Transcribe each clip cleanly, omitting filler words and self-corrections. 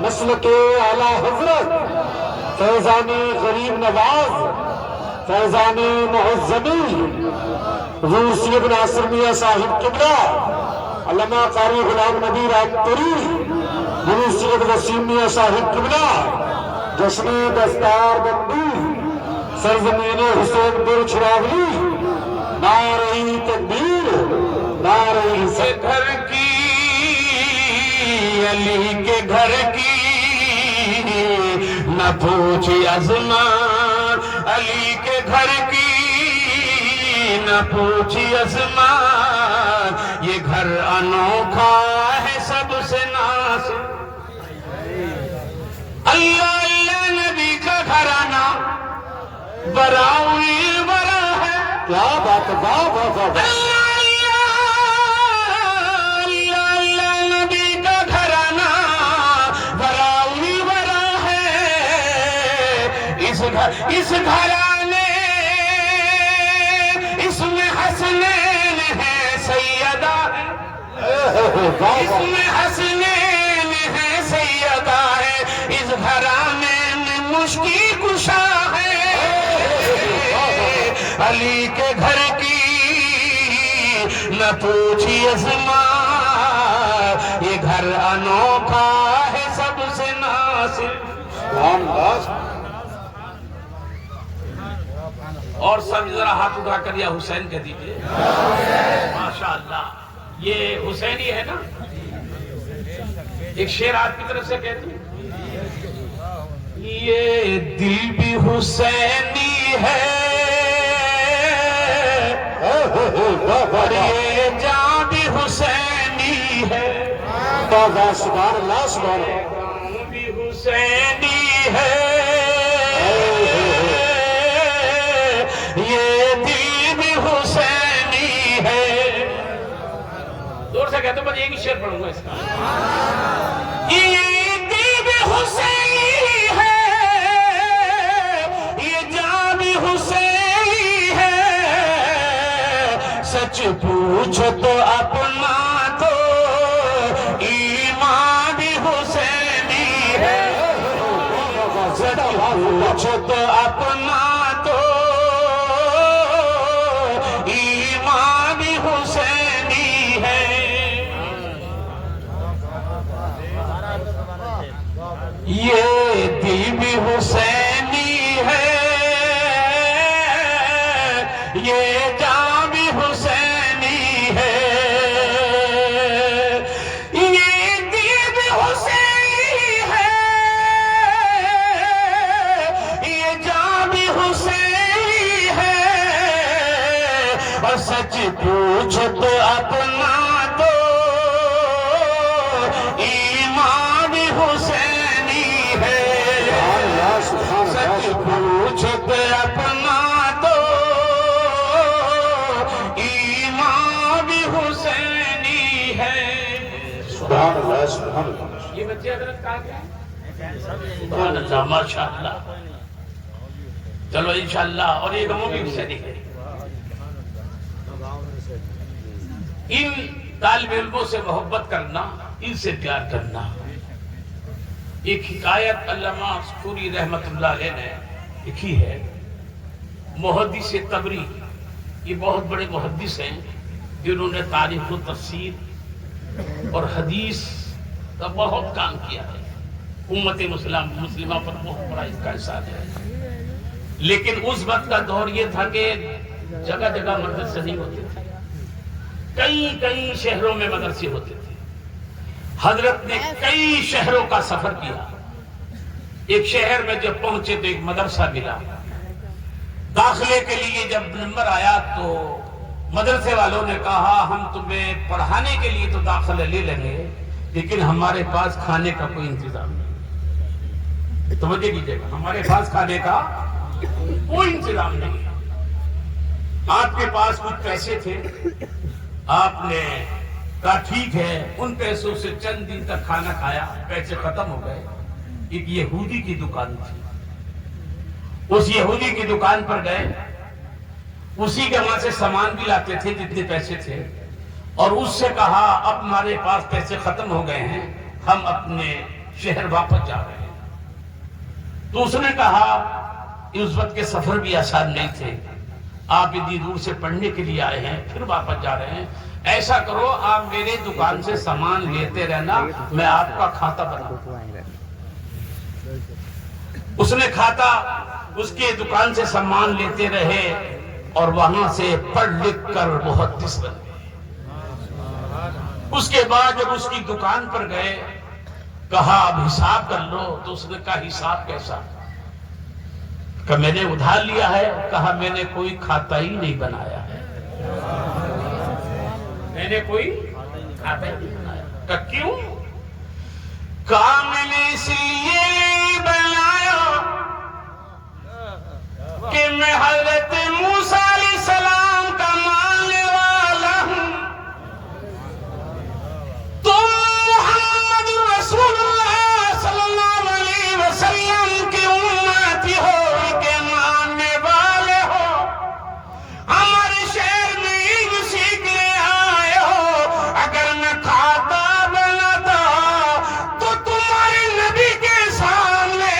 نسل کے اعلی حضرت فیضان غریب نواز فیضان معظمی حضور سید ناصر میاں صاحب قبلہ علامہ قاری غلام نبی راجپوری حضور سید وسیم میاں صاحب قبلہ جشن دستار بندی سرزمین حسین پر چراغلی نعرہ تکبیر نعرہ سے گھر کی علی کے گھر کی نہ پوچھی ازمان علی کے گھر کی نہ پوچھی ازمان یہ گھر انوکھا ہے سب سے ناز اللہ اللہ نبی کا گھرانہ براوی برا ہے کیا بات واہ واہ واہ اللہ اللہ نبی کا گھرانہ براوی برا ہے اس گھرانے اس میں حسنین ہے سیدہ اس میں حسنین ہے سیدہ ہے اس گھرانے میں مشکل کشا ہے علی کے گھر کی نہ پوچھی ازمان یہ گھر انوکھا ہے سب سے ناصر اور سب ذرا ہاتھ اٹھا کر یا حسین کہہ دیجئے ماشاءاللہ یہ حسینی ہے نا ایک شعر آپ کی طرف سے کہتے ہیں یہ دل بھی حسینی ہے اور یہ جان بھی حسینی ہے سبحان اللہ سبحان اللہ گاؤں بھی حسینی ہے یہ دل بھی حسینی ہے دور سے کہتے ہیں میں ایک ہی شعر پڑھوں گا اس کا یہ دل بھی حسینی ہے یہ جان بھی حسینی ہے سچ پوچھو تو اپنا تو ایمان بھی حسینی ہے سچ پوچھو تو اپنا تو ایمان بھی حسینی ہے یہ دل بھی حسینی ہے یہ جان بھی حسینی ہے یہ دل بھی حسینی ہے یہ جان بھی حسینی ہے اور سچ پوچھ تو اپنا تو ایمان بھی حسینی ہے سچ پوچھ تو اپنا تو ایمان بھی حسینی ہے سبحان اللہ سبحان اللہ یہ بچے حضرت کہاں گئے سبحان اللہ ماشاءاللہ چلو انشاءاللہ اور یہ گموں بھی حسینی ہے ان طالب علموں سے محبت کرنا ان سے پیار کرنا ایک حکایت علامہ سکوری رحمت اللہ علیہ نے لکھی ہے محدث طبری یہ بہت بڑے محدث ہیں جنہوں نے تاریخ و تفسیر اور حدیث کا بہت کام کیا ہے امت مسلمہ پر بہت بڑا اس کا احسان ہے لیکن اس وقت کا دور یہ تھا کہ جگہ جگہ مدرسے نہیں ہوتے تھے کئی شہروں میں مدرسے ہوتے تھے حضرت نے کئی شہروں کا سفر کیا ایک شہر میں جب پہنچے تو ایک مدرسہ ملا داخلے کے لیے جب نمبر آیا تو مدرسے والوں نے کہا ہم تمہیں پڑھانے کے لیے تو داخلہ لے لیں گے لیکن ہمارے پاس کھانے کا کوئی انتظام نہیں توجہ کیجیے گا ہمارے پاس کھانے کا کوئی انتظام نہیں آپ کے پاس کچھ پیسے تھے آپ نے کہا ٹھیک ہے ان پیسوں سے چند دن تک کھانا کھایا پیسے ختم ہو گئے ایک یہودی کی دکان تھی اس یہودی کی دکان پر گئے اسی کے وہاں سے سامان بھی لاتے تھے جتنے پیسے تھے اور اس سے کہا اب ہمارے پاس پیسے ختم ہو گئے ہیں ہم اپنے شہر واپس جا رہے ہیں۔ تو اس نے کہا اس وقت کے سفر بھی آسان نہیں تھے، آپ اتنی دور سے پڑھنے کے لیے آئے ہیں، پھر واپس جا رہے ہیں، ایسا کرو آپ میرے دکان سے سامان لیتے رہنا، میں آپ کا کھاتا بناؤں۔ اس نے کھاتا اس کے دکان سے سامان لیتے رہے اور وہاں سے پڑھ لکھ کر محدث بن گئے۔ اس کے بعد جب اس کی دکان پر گئے، کہا اب حساب کر لو، تو اس نے کہا حساب کیسا؟ کہ میں نے ادھار لیا ہے۔ کہا میں نے کوئی کھاتا ہی نہیں بنایا ہے، میں نے کوئی کھاتا ہی نہیں بنایا۔ کہ کیوں؟ کہا میں نے اس لیے بنایا کہ میں حضرت موسیٰ علیہ السلام کا ماننے والا ہوں، تم محمد رسول اللہ صلی اللہ علیہ وسلم کی امتی ہو کے ماننے والے ہو، ہمارے شہر میں عید سیکھنے آئے ہو، اگر میں کھاتا بناتا تو تمہارے نبی کے سامنے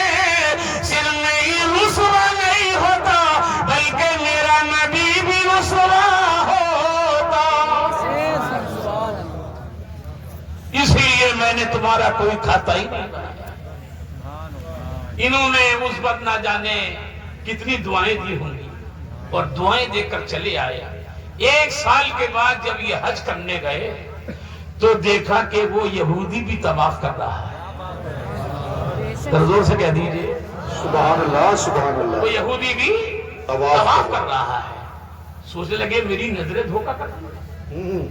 صرف نہیں رسوا نہیں ہوتا بلکہ میرا نبی بھی رسوا ہوتا، اس لیے میں نے تمہارا کوئی کھاتا ہی نہیں بنایا۔ انہوں نے اس وقت نہ جانے کتنی دعائیں دی ہوں گی اور دعائیں دے کر چلے آئے۔ 1 سال کے بعد جب یہ حج کرنے گئے تو دیکھا کہ وہ یہودی بھی طواف کر رہا ہے۔ زور سے کہہ دیجئے سبحان اللہ سبحان وہ اللہ۔ یہودی بھی طواف کر رہا ہے۔ سوچنے لگے میری نظریں دھوکہ کر رہی ہیں۔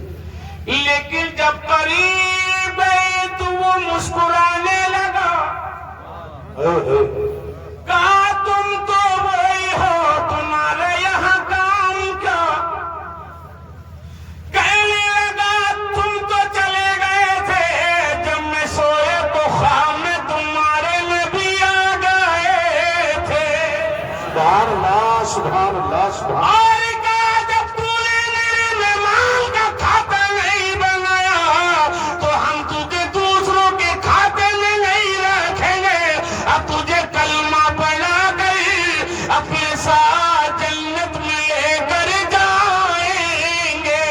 لیکن جب قریب گئے تو وہ مسکرانے لگا، کہا تم تو وہی ہو، تمہارے یہاں کام کیا؟ کہنے لگا تم تو چلے گئے تھے، جب میں سوئے تو خواب میں تمہارے نبی آ گئے تھے۔ سبحان اللہ سبحان اللہ سبحان اللہ۔ اور کہا جب تو نے میرے مہمان کا کھاتا نہیں بنایا تو ہم تجھے دوسروں کے کھاتے میں نہیں رکھیں گے، اب تجھے کلمہ پڑھا گئی اپنے ساتھ جنت میں لے کر جائیں گے۔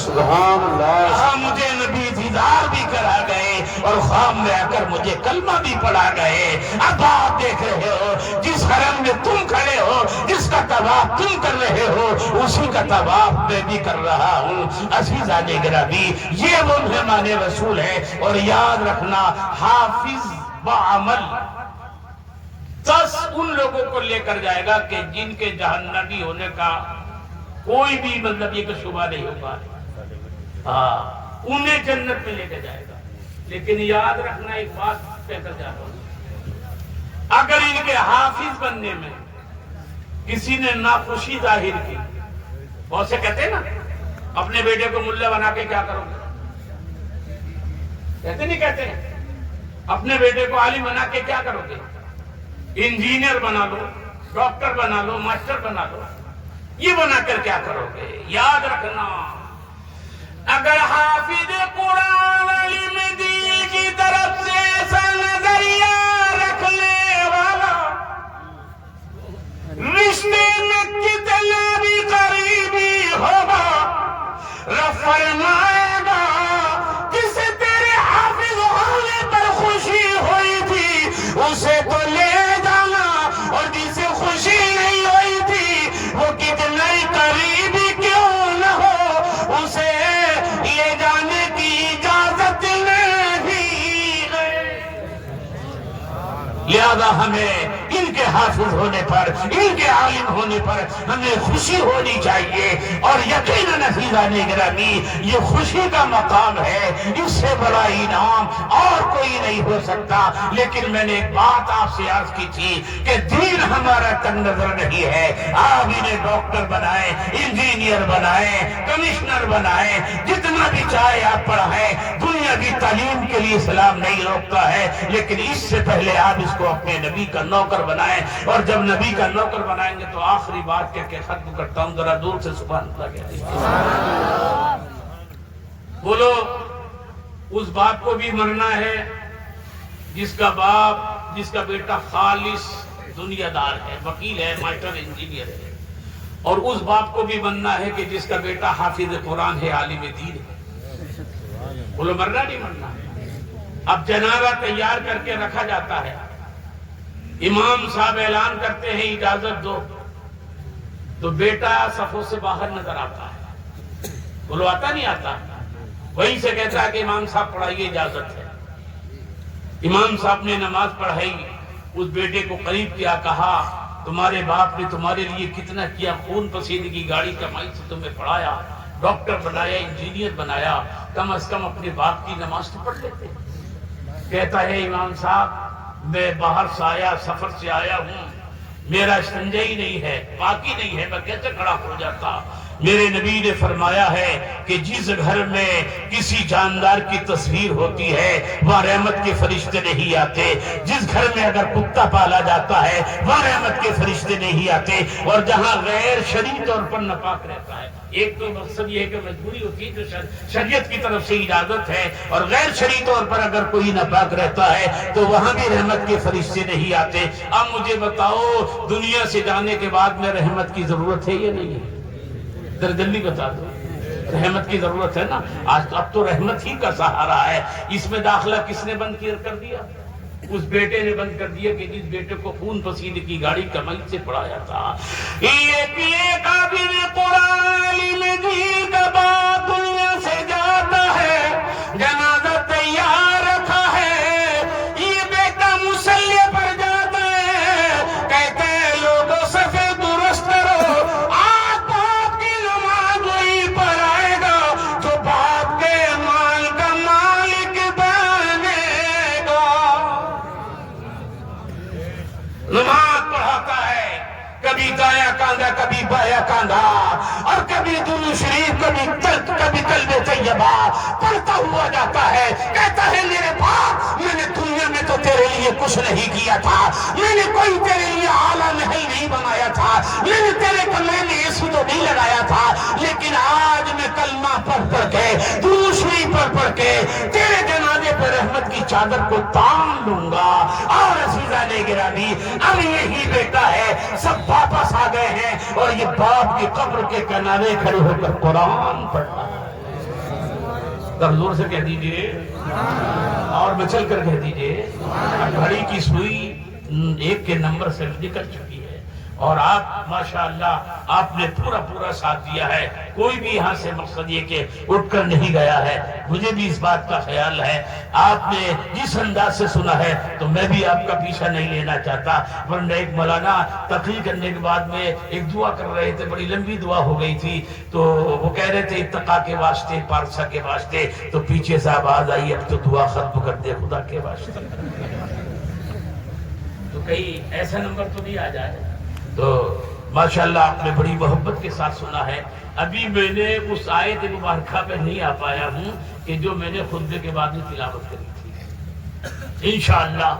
سبحان اللہ۔ کہا مجھے نبی دیدار بھی کرا گئے اور خواب میں آ کر مجھے کلمہ بھی پڑھا گئے۔ اب آپ دیکھ رہے ہو جس حرم میں تم کھڑے ہو، جس کا طواف تم کر رہے ہو، اسی کا طواف میں بھی کر رہا ہوں۔ عزیزان گرامی، یہ وہ مہمان رسول ہے۔ اور یاد رکھنا، حافظ بعمل 10 ان لوگوں کو لے کر جائے گا کہ جن کے جہنمی ہونے کا کوئی بھی مطلب یہ کہ شبہ نہیں ہوگا، انہیں جنت میں لے کے جائے گا۔ لیکن یاد رکھنا ایک بات کہہ کر جا رہا ہوں، اگر ان کے حافظ بننے میں کسی نے ناخوشی ظاہر کی، بہت سے کہتے ہیں نا اپنے بیٹے کو ملا بنا کے کیا کرو گے، کہتے نہیں کہتے ہیں اپنے بیٹے کو عالم بنا کے کیا کرو گے، انجینئر بنا لو، ڈاکٹر بنا لو، ماسٹر بنا لو، یہ بنا کر کیا کرو گے؟ یاد رکھنا، اگر حافظ قرآن علم دین کی طرف سے ایسا نظریہ رکھنے والا رشتے میں کتنا بھی قریبی ہوگا، رب فرمائے گا جسے تیرے حافظ ہونے پر خوشی ہوئی تھی اسے تو لے جانا، اور جسے خوشی نہیں ہوئی تھی وہ کتنا ہی قریبی کیوں نہ ہو اسے لے جانے کی اجازت نہیں ہے۔ لہذا ہمیں ان کے حافظ ہونے پر، ان کے عالم ہونے پر ہمیں خوشی ہونی چاہیے، اور یقیناً عزیزان گرامی یہ خوشی کا مقام ہے، اس سے بڑا انعام اور کوئی نہیں ہو سکتا۔ لیکن میں نے ایک بات آپ سے عرض کی تھی کہ دین ہمارا تنگ نظر نہیں ہے، آپ انہیں ڈاکٹر بنائیں، انجینئر بنائیں، کمشنر بنائیں، جتنا بھی چاہے آپ پڑھائیں، دنیا کی تعلیم کے لیے اسلام نہیں روکتا ہے، لیکن اس سے پہلے آپ اس کو اپنے نبی کا نوکر بنائیں، اور جب نبی کا نوکر بنائیں گے تو آخری بات کہہ کے ختم کرتا ہوں، ذرا دور سے سبحان اللہ کہہ دیجیے۔ بولو اس باپ کو بھی مرنا ہے جس کا باپ جس کا بیٹا خالص دنیا دار ہے، وکیل ہے، ماسٹر انجینئر ہے، اور اس باپ کو بھی بننا ہے کہ جس کا بیٹا حافظ قرآن ہے، عالم دین ہے، بولو مرنا نہیں مرنا؟ اب جنازہ تیار کر کے رکھا جاتا ہے، امام صاحب اعلان کرتے ہیں اجازت دو، تو بیٹا صفوں سے باہر نظر آتا ہے، بولو آتا نہیں آتا؟ وہیں سے کہتا ہے کہ امام صاحب پڑھائیے، اجازت ہے۔ امام صاحب نے نماز پڑھائی، اس بیٹے کو قریب کیا، کہا تمہارے باپ نے تمہارے لیے کتنا کیا، خون پسینے کی گاڑی کمائی سے تمہیں پڑھایا، ڈاکٹر بنایا، انجینئر بنایا، کم از کم اپنے باپ کی نماز تو پڑھ لیتے۔ کہتا ہے امام صاحب میں باہر سے آیا، سفر سے آیا ہوں، میرا استنجا ہی نہیں ہے، پاکی نہیں ہے، میں کیسے کھڑا ہو جاتا؟ میرے نبی نے فرمایا ہے کہ جس گھر میں کسی جاندار کی تصویر ہوتی ہے وہاں رحمت کے فرشتے نہیں آتے، جس گھر میں اگر کتا پالا جاتا ہے وہاں رحمت کے فرشتے نہیں آتے، اور جہاں غیر شرعی طور پر ناپاک رہتا ہے، ایک تو مقصد یہ ہے کہ مجبوری ہوتی ہے جو شریعت کی طرف سے اجازت ہے، اور غیر شرعی طور پر اگر کوئی ناپاک رہتا ہے تو وہاں بھی رحمت کے فرشتے نہیں آتے۔ اب مجھے بتاؤ دنیا سے جانے کے بعد میں رحمت کی ضرورت ہے یا نہیں ہے؟ جلدی بتا دو، رحمت کی ضرورت ہے نا؟ آج اب تو رحمت ہی کا سہارا ہے۔ اس میں داخلہ کس نے بند کر دیا؟ اس بیٹے نے بند کر دیا کہ جس بیٹے کو خون پسینے کی گاڑی کمائی سے پڑھایا تھا۔ ایک قابل قرآن دین کا باپ دنیا سے جاتا ہے، جنازہ تیار رکھا ہے، یہ بیٹا مصلی پر جاتا ہے، کہتے ہیں لوگوں صفے درست کرو، آج باپ کی نماز وہی پر آئے گا جو باپ کے مال کا مالک بنے گا۔ نماز پڑھاتا ہے، کبھی دایا کاندھا کبھی بایا کاندھا، اور کبھی درود شریف کبھی قلب طیبہ پڑھتا ہوا جاتا ہے، کہتا ہے میرے باپ میں نے دنیا میں تو تیرے لیے کچھ نہیں کیا تھا، میں نے کوئی تیرے لیے اعلیٰ محل نہیں بنایا تھا، میں نے تیرے کمرے میں اے سی تو نہیں لگایا تھا، لیکن آج میں کلمہ پڑھ کے درود شریف پڑھ کے تیرے جنازے پہ رحمت کی چادر کو تان لوں گا۔ اور عزیزان گرامی اب یہی بیٹا ہے، سب واپس آ گئے ہیں، اور یہ باپ کی قبر کے کنارے کھڑے ہو کر قرآن پڑھتا ہے۔ زور سے کہہ دیجئے اور مچل کر کہہ دیجئے، گھڑی کی سوئی 1 کے نمبر سے نکل چکی ہے، اور آپ ماشاءاللہ آپ نے پورا ساتھ دیا ہے، کوئی بھی یہاں سے مقصد یہ کہ اٹھ کر نہیں گیا ہے۔ مجھے بھی اس بات کا خیال ہے، آپ نے جس انداز سے سنا ہے تو میں بھی آپ کا پیچھا نہیں لینا چاہتا، ورنہ ایک مولانا تقریر کرنے کے بعد میں ایک دعا کر رہے تھے، بڑی لمبی دعا ہو گئی تھی، تو وہ کہہ رہے تھے اتقا کے واسطے، پارسا کے واسطے، تو پیچھے سے آواز آئی اب تو دعا ختم کر دے خدا کے واسطے۔ تو کہیں ایسا نمبر تو نہیں آ جائے؟ تو ماشاءاللہ آپ نے بڑی محبت کے ساتھ سنا ہے۔ ابھی میں نے اس آیت مبارکہ پہ نہیں آ پایا ہوں کہ جو میں نے خطبے کے بعد میں تلاوت کری تھی۔ انشاءاللہ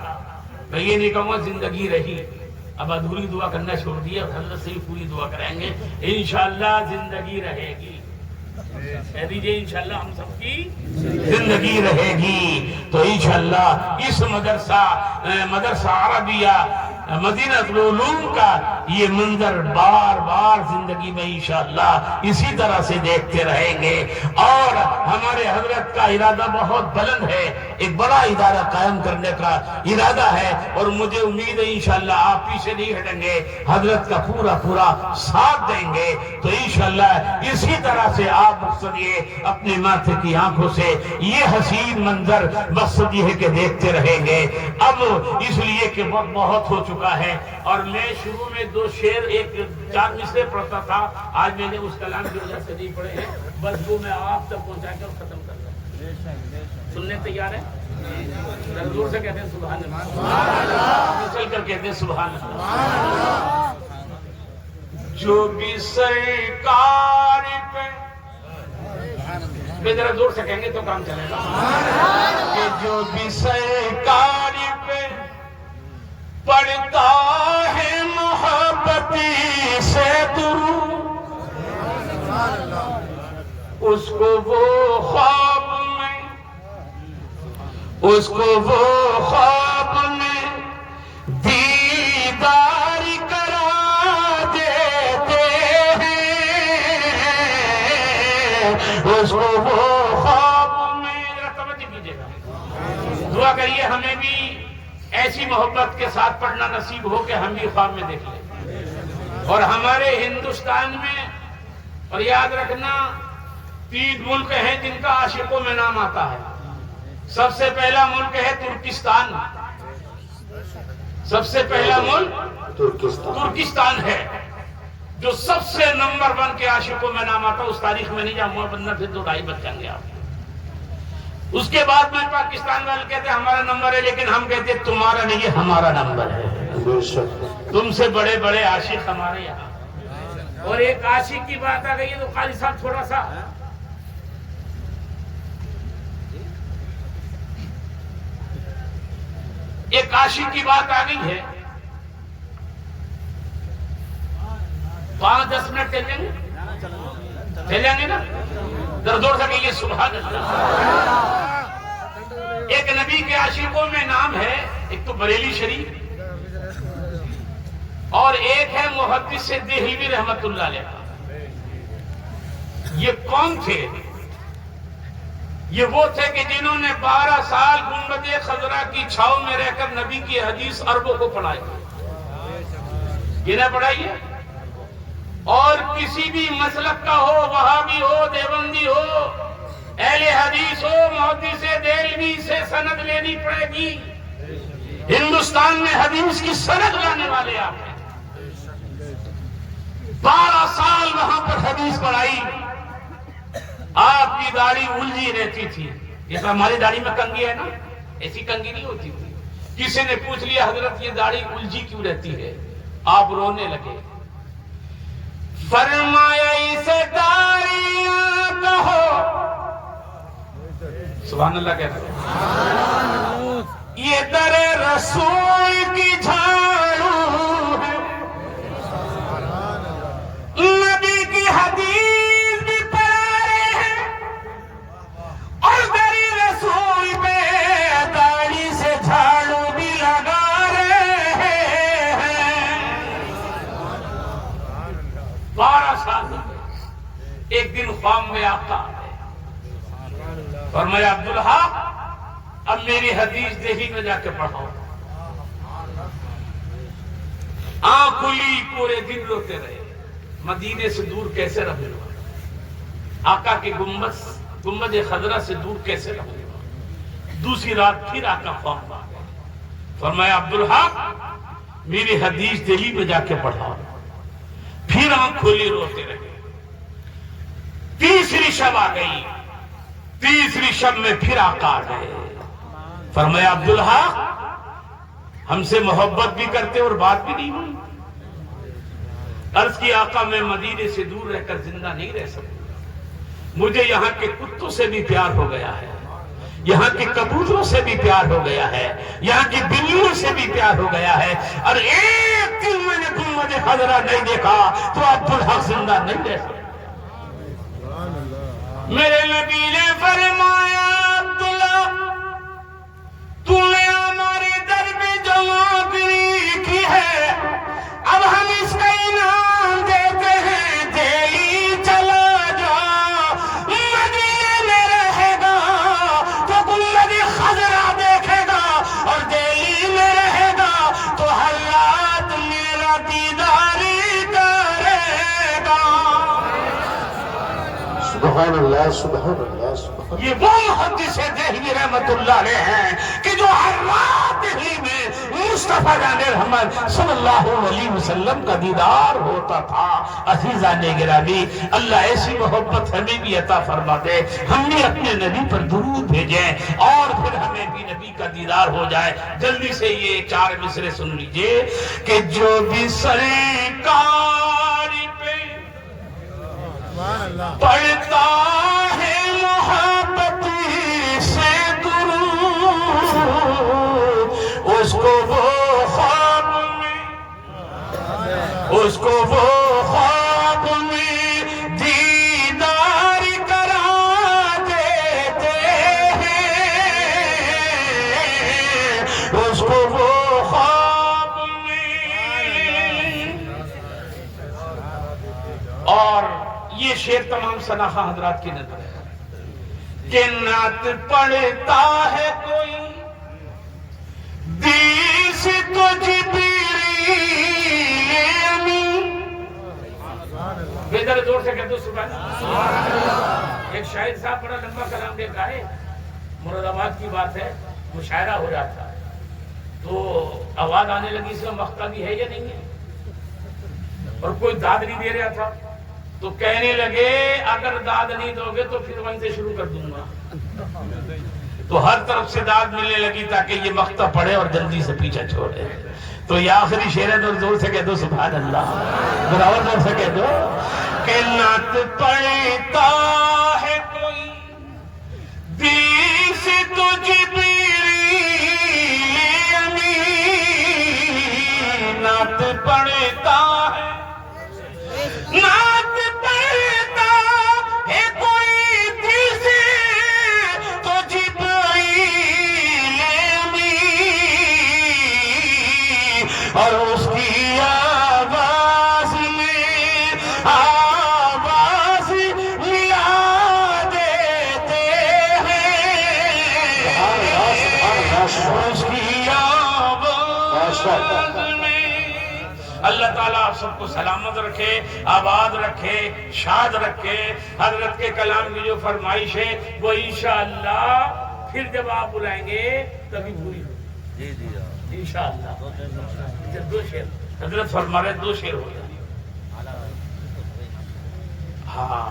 میں یہ نہیں کہوں گا زندگی رہی، اب ادھوری دعا کرنا چھوڑ دیا، حضرت سے ہی پوری دعا کریں گے، انشاءاللہ زندگی رہے گی۔ کہہ دیجئے انشاءاللہ ہم سب کی زندگی رہے گی، تو انشاءاللہ اس مدرسہ عربیہ مدینہ العلوم کا یہ منظر بار بار زندگی میں انشاءاللہ اسی طرح سے دیکھتے رہیں گے، اور ہمارے حضرت کا ارادہ بہت بلند ہے، ایک بڑا ادارہ قائم کرنے کا ارادہ ہے، اور مجھے امید ہے انشاءاللہ آپ پیچھے نہیں ہٹیں گے، حضرت کا پورا ساتھ دیں گے، تو انشاءاللہ اسی طرح سے آپ مقصد یہ اپنے ماتھے کی آنکھوں سے یہ حسین منظر مقصد یہ ہے کہ دیکھتے رہیں گے۔ اب اس لیے کہ وقت بہت ہو چکا ہے، اور میں شروع میں 2 شعر 4 مصرے پڑھتا تھا، آج میں نے اس کلام کی وجہ سے نہیں پڑھے ہیں، بس وہ میں آپ تک پہنچا کر ختم کر رہا ہوں۔ سننے تیار ہیں؟ زور سے کہتے ہیں سبحان اللہ، چل کر کہتے ہیں سبحان اللہ۔ جو بھی سرکار پہ ذرا زور سے کہیں گے تو کام چلے گا، کہ جو بھی سرکار پہ پڑھتا ہے محبتی سے درود، اس کو وہ خواب اس کو وہ خواب میں ذرا توجہ کیجیے گا، دعا کریے ہمیں بھی ایسی محبت کے ساتھ پڑھنا نصیب ہو کہ ہم بھی خواب میں دیکھ لیں۔ اور ہمارے ہندوستان میں، اور یاد رکھنا 3 ملک ہیں جن کا عاشقوں میں نام آتا ہے۔ سب سے پہلا ملک ہے ترکستان، سب سے پہلا ملک ترکستان ہے جو سب سے نمبر 1 کے عاشقوں میں نام آتا ہے۔ اس تاریخ میں نہیں جاؤں گا ورنہ پھر 2-2.5 بج جائیں گے آپ۔ اس کے بعد میں پاکستان والے کہتے ہیں ہمارا نمبر ہے، لیکن ہم کہتے ہیں تمہارا نہیں ہے، ہمارا نمبر ہے۔ تم سے بڑے بڑے عاشق ہمارے یہاں۔ اور ایک عاشق کی بات آ گئی ہے تو قاضی صاحب تھوڑا سا ایک عاشق کی بات آ گئی ہے، 5-10 منٹ چل جائیں گے نا، دوڑ سکیں سبحان اللہ۔ ایک نبی کے عاشقوں میں نام ہے، ایک تو بریلی شریف اور ایک ہے محدث دہلوی رحمت اللہ علیہ۔ یہ کون تھے؟ یہ وہ تھے کہ جنہوں نے 12 سال گنبد خضرا کی چھاؤں میں رہ کر نبی کی حدیث عربوں کو پڑھائی۔ یہ نہ پڑھائی ہے، اور کسی بھی مسلک کا ہو، وہابی ہو، دیوبندی ہو، اہل حدیث ہو، محدث دہلوی سے سند لینی پڑے گی۔ ہندوستان میں حدیث کی سند لانے والے آپ ہیں۔ 12 سال وہاں پر حدیث پڑھائی۔ آپ کی داڑھی الجھی رہتی تھی، جیسا ہماری داڑھی میں کنگھی ہے نا، ایسی کنگھی نہیں ہوتی تھی۔ کسی نے پوچھ لیا حضرت یہ داڑھی الجھی کیوں رہتی ہے؟ آپ رونے لگے، فرمایا اسے داڑیاں کہو، سبحان اللہ کہتے ہیں، یہ در رسول کی جھاڑو ہے، نبی کی حدیث بھی پڑھا رہے ہیں اور در رسول پہ داڑھی سے جھاڑو بھی لگا رہے ہیں۔ 12 سال ایک دن خواب میں آقا فرمایا عبدالحق اب میری حدیث دہلی میں جا کے پڑھاؤ۔ آنکھ کھلی، پورے دن روتے رہے، مدینے سے دور کیسے رہے گا، آقا کے گنبد خضرا سے دور کیسے رہے گا۔ دوسری رات پھر آقا خواب میں آ گئے، فرمایا عبدالحق میری حدیث دہلی میں جا کے پڑھاؤ۔ پھر آنکھ کھلی روتے رہے۔ تیسری شب آ گئی، تیسری شب میں پھر آقا آ گئے، فرمایا عبدالحق ہم سے محبت بھی کرتے اور بات بھی نہیں ہوئی۔ عرض کی آقا میں مدینے سے دور رہ کر زندہ نہیں رہ سکتا، مجھے یہاں کے کتوں سے بھی پیار ہو گیا ہے، یہاں کے کبوتروں سے بھی پیار ہو گیا ہے، یہاں کی بلیوں سے بھی پیار ہو گیا ہے، اور ایک دن میں نے گنبد خضرا نہیں دیکھا تو عبدالحق زندہ نہیں رہ سکتا۔ میرے نبی نے فرمایا عبداللہ تو نے ہمارے در پہ جو نوکری کی ہے اب ہم اس کا انعام دیتے ہیں، دہلی چلا جا، مدینے میں رہے گا تو گنبد خضرا دیکھے گا، اور دہلی میں رہے گا تو ہر رات میرا دیداری کرے گا۔ سبحان اللہ سبحان اللہ سبحان یہ وہ محدث دہلوی رحمت اللہ علیہ ہیں کہ جو ہر رات دہلی میں مصطفیٰ جان رحمت صلی اللہ علیہ وسلم کا دیدار ہوتا تھا۔ عزیزان گرامی اللہ ایسی محبت ہمیں بھی عطا فرما دے، ہم بھی اپنے نبی پر درود بھیجیں اور پھر ہمیں بھی نبی کا دیدار ہو جائے۔ جلدی سے یہ 4 مصرے سن لیجئے کہ جو بھی سرکار پہ پڑھتا ہے محبت سے درود، اس کو وہ خواب میں دیدار کرا دیتے ہیں، اس کو وہ خواب میں۔ اور یہ شعر تمام سناخہ حضرات کی نظر ہے، کہ نعت پڑھتا ہے کوئی دیس تو جبریل امین. بیدر زور سے کہتے سبحان اللہ. ایک شاعر صاحب بڑا لمبا کلام لے گائے, مراد آباد کی بات ہے, مشاعرہ ہو رہا تھا تو آواز آنے لگی اس میں مقطع بھی ہے یا نہیں ہے, اور کوئی داد نہیں دے رہا تھا تو کہنے لگے اگر داد نہیں دو گے تو پھر وہیں سے شروع کر دوں گا. تو ہر طرف سے داد ملنے لگی تاکہ یہ مقطع پڑھے اور جلدی سے پیچھا چھوڑے. تو یہ آخری شعر ہے, زور سے کہہ دو سبحان اللہ, برابر زور سے کہہ دو کہ نعت پڑھتا ہے کوئی دیس تو جبریل امین. نعت پڑھتا ہے, نعت پڑھتا ہے کوئی دیس تو جبریل امین, اور اس کی آواز میں آواز ملا دیتے ہیں. اس کی آواز میں اللہ تعالیٰ آپ سب کو سلامت رکھے, آباد رکھے, شاد رکھے. حضرت کے کلام کی جو فرمائش ہے وہ انشاءاللہ پھر جب آپ بلائیں گے تبھی پوری ہوگی انشاءاللہ. دو شعر حضرت فرما رہے, دو شعر ہو جائیں. ہاں,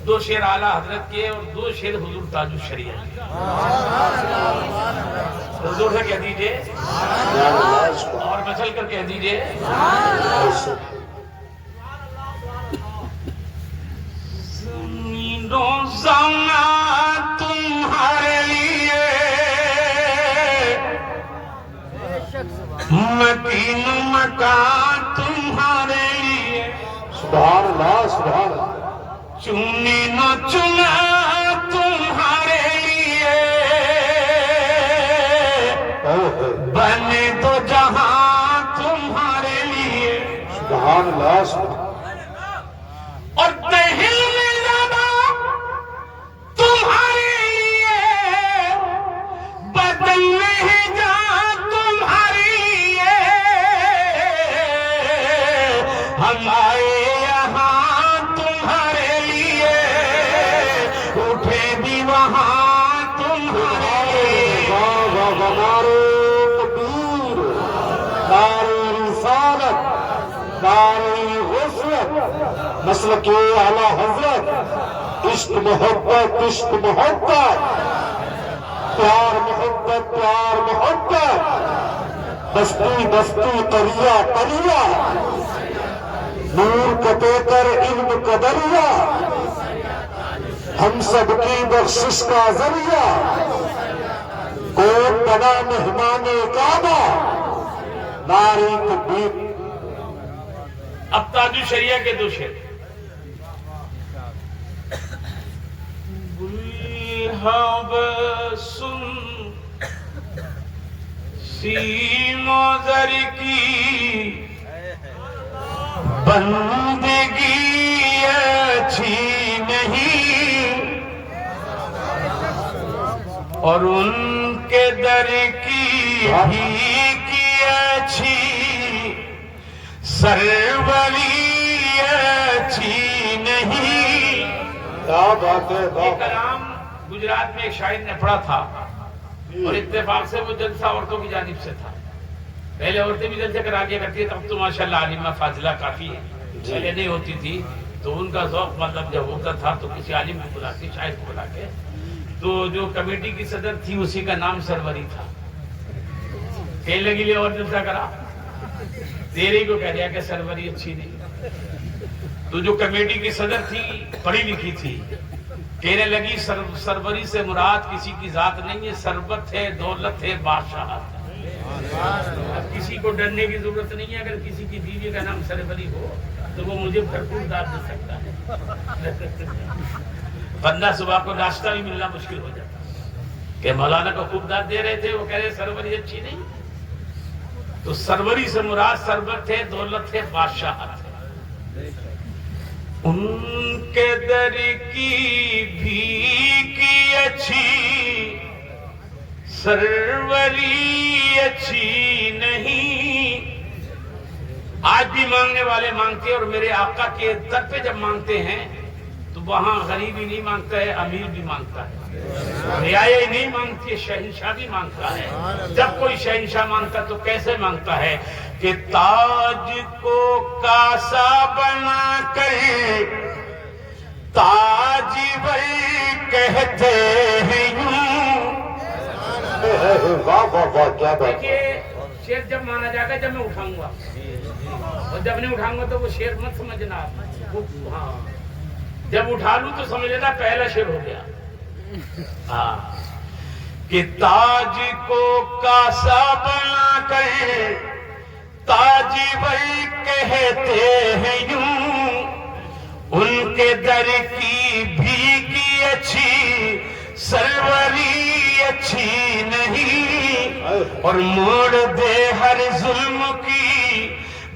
دو شعر اعلیٰ حضرت کے اور دو شعر حضور تاج الشریعت کے. حضور سے کہہ دیجئے اور مسل کر کہہ دیجئے زمین و زمان تمہارے لیے, مکین مکان تمہارے لیے, سبحان اللہ سبحان اللہ. چنی نہ چنا تمہارے لیے, بنے تو جہاں تمہارے لیے. سبحان اللہ سبحان اور دہل میں زبا تمہارے لیے, بدن میں جان تمہارے لیے. ہم آئے یہاں تمہارے لیے, اٹھے بھی وہاں تمہارے لیے. نعرے تکبیر, نعرے رسالت, نعرے غفرت, مسلک اعلیٰ حضرت, عشق محبت عشق محبت, پیار محبت پیار محبت, بستی بستی قریہ قریہ, نور کتے کر علم کا دریا, ہم سب کی بخشش کا ذریعہ, کون بنا مہمان کعبہ, نعرے تکبیر. اب تاج الشریعہ کے دو شعر. سن سیم و زر کی بندگی اچھی نہیں, اور ان کے در کی بھی اچھی سروری اچھی نہیں. کیا بات ہے, یہ کلام گجرات میں ایک شاعر نے پڑھا تھا اور اتفاق سے وہ جلسہ عورتوں کی جانب سے تھا. پہلے عورتیں بھی جلسے کرا کے کرتی ہے, تب تو ماشاءاللہ عالمہ فاضلہ کافی ہے, پہلے نہیں ہوتی تھی. تو ان کا ذوق مطلب جب ہوتا تھا تو کسی عالم کو بلا کے, شاعر کو بلا کے, تو جو کمیٹی کی صدر تھی اسی کا نام سروری تھا. کہنے لگی لے اور جلسہ کرا, تیرے کو کہہ دیا کہ سروری اچھی نہیں. تو جو کمیٹی کی صدر تھی پڑھی لکھی تھی, کہنے لگی سروری سے مراد کسی کی ذات نہیں ہے, ثروت ہے, دولت ہے, بادشاہت ہے. اب کسی کو ڈرنے کی ضرورت نہیں ہے. اگر کسی کی بیوی کا نام سروری ہو تو وہ مجھے بھرپور داد دے سکتا ہے. بندہ صبح کو ناشتہ بھی ملنا مشکل ہو جاتا کہ مولانا کو خوب داد دے رہے تھے, وہ کہہ رہے سروری اچھی نہیں. تو سروری سے مراد ثروت ہے, دولت ہے, بادشاہت ہے. ان کے در کی بھیکی اچھی سروری اچھی نہیں. آج بھی مانگنے والے مانگتے ہیں، اور میرے آقا کے در پہ جب مانگتے ہیں تو وہاں غریب ہی نہیں مانگتا ہے، امیر بھی مانگتا ہے، رعایا ہی نہیں مانگتی ہے، شہنشاہ بھی مانگتا ہے. جب کوئی شہنشاہ مانگتا تو کیسے مانگتا ہے کہ تاج کو کاسا بنا کر تاج بھائی کہتے ہیں یوں. واہ واہ واہ کیا بات. دیکھیے شیر جب مانا جائے گا جب میں اٹھاؤں گا، اور جب نہیں اٹھاؤں گا تو وہ شیر مت سمجھنا. ہاں جب اٹھا لوں تو سمجھ لینا پہلا شیر ہو گیا. ہاں کہ تاج کو کاسا بنا کر تاج بھائی کہتے ہیں یوں. ان کے در کی بھیگی اچھی سروری اچھی نہیں. اور موڑ دے ہر ظلم کی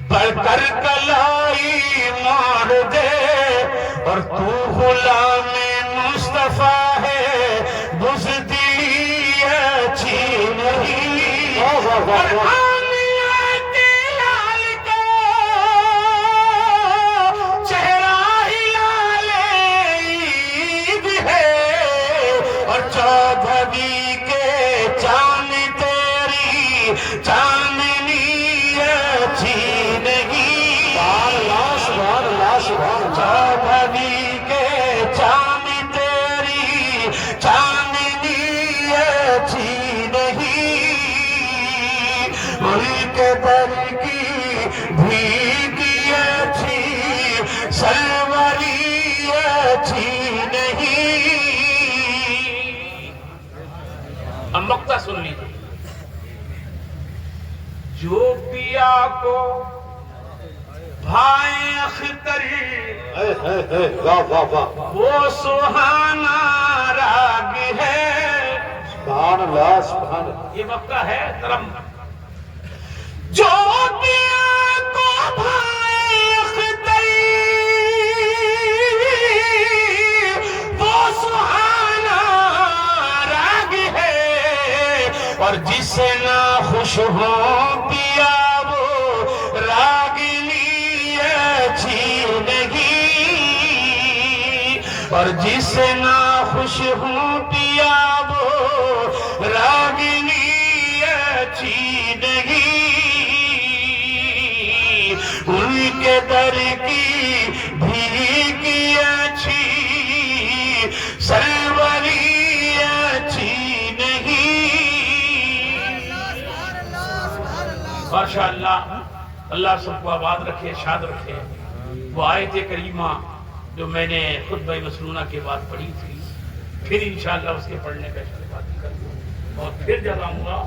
بڑھ کر کلائی موڑ دے. اور تو غلام مصطفیٰ ہے بزدلی اچھی نہیں. اور آمیات لال کا چہرہ ہی لال عید ہے. اور چودھویں کے چاند تیری چاندنی اچھی نہیں. سبحان اللہ سبحان اللہ. چودھویں کے چاند تیری چاندنی اچھی نہیں. ملک در کی بھیگی اچھی سروری اچھی نہیں. اب مقطع سن لیجیے. جو پیا کو بھائے اختر واہ واہ واہ. وہ سہانا راگ ہے. سبحان اللہ سبحان اللہ. یہ مقطع ہے ترم. جو پیا کو بھائے اختر وہ سہانا راگ ہے. اور جسے نہ خوش ہو پیا وہ راگنی اچھی نہیں. اور جسے نہ خوش ہو پیا وہ راگنی اچھی نہیں. ان کے در کی بھیگی اچھی سروری اچھی نہیں. ماشاءاللہ اللہ سب کو آباد رکھے، شاد رکھے. وہ آیت کریمہ جو میں نے خطبہ مسنونہ کے بعد پڑھی تھی، پھر انشاءاللہ اس کے پڑھنے کا اشتراک کروں، اور پھر جب آؤں گا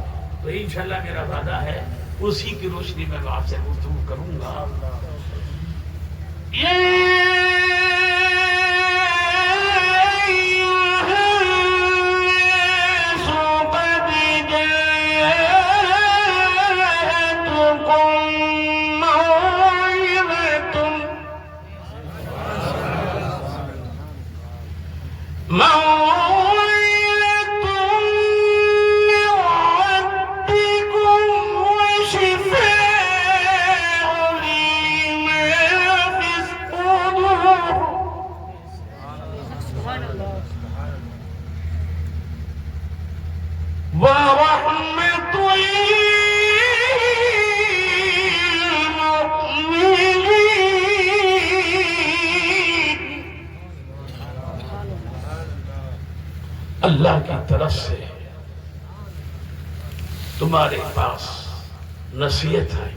تو انشاءاللہ میرا وعدہ ہے اسی کی روشنی میں آپ سے گفتگو کروں گا. اللہ کی طرف سے تمہارے پاس نصیحت آئی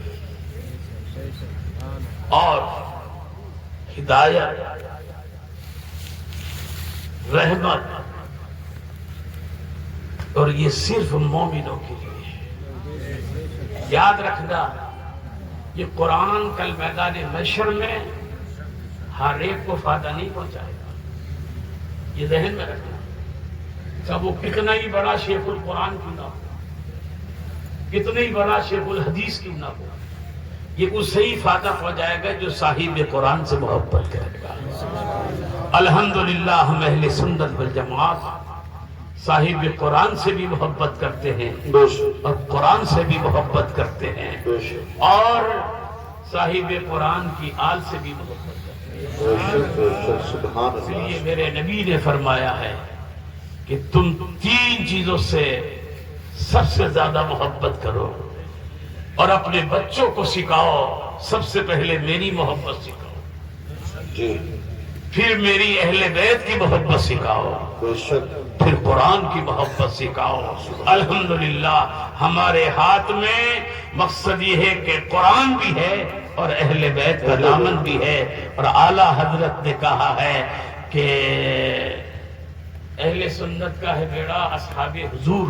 اور ہدایت، رحمت، اور یہ صرف مومنوں کے لیے ہے. یاد رکھنا یہ قرآن کل میدان محشر میں ہر ایک کو فائدہ نہیں پہنچائے گا. یہ ذہن میں رکھنا. چاہے وہ کتنا ہی بڑا شیخ القرآن کیوں نہ ہو، کتنا ہی بڑا شیخ الحدیث کیوں نہ ہو، یہ اسے ہی فاتح ہو جائے گا جو صاحب قرآن سے محبت کرے گا۔ الحمدللہ ہم اہل سنت والجماعت صاحب قرآن سے بھی محبت کرتے ہیں اور قرآن سے بھی محبت کرتے ہیں اور صاحب قرآن کی آل سے بھی محبت کرتے ہیں۔ اس لیے میرے نبی نے فرمایا ہے کہ تم 3 چیزوں سے سب سے زیادہ محبت کرو اور اپنے بچوں کو سکھاؤ۔ سب سے پہلے میری محبت سکھاؤ، پھر میری اہل بیت کی محبت سکھاؤ، پھر قرآن کی محبت سکھاؤ۔ الحمدللہ ہمارے ہاتھ میں مقصد یہ ہے کہ قرآن بھی ہے اور اہل بیت کا دامن بھی ہے، اور اعلیٰ حضرت نے کہا ہے کہ اہل سنت کا ہے بیڑا اصحاب حضور،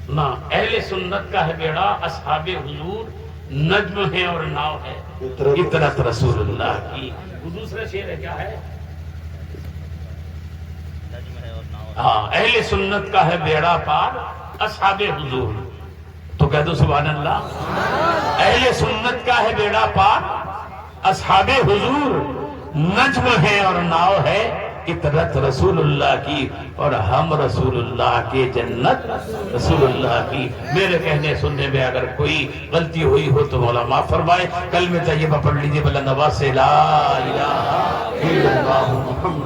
نہ اہل سنت کا ہے بیڑا اصحاب حضور، نجم ہے اور ناؤ ہے اطرت رسول اللہ کی۔ وہ دوسرا شعر ہے، کیا ہے؟ ہاں، اہل سنت کا ہے بیڑا پار اصحاب حضور، تو کہہ دو سبحان اللہ۔ اہل سنت کا ہے بیڑا پار اصحاب حضور، نجم ہے اور ناؤ ہے اطرت رسول اللہ کی، اور ہم رسول اللہ کی جنت رسول اللہ کی۔ میرے کہنے سننے میں اگر کوئی غلطی ہوئی ہو تو مولا معاف فرمائے۔ کلمہ طیبہ پڑھ لیجئے بلند آواز سے، لا الہ الا اللہ محمد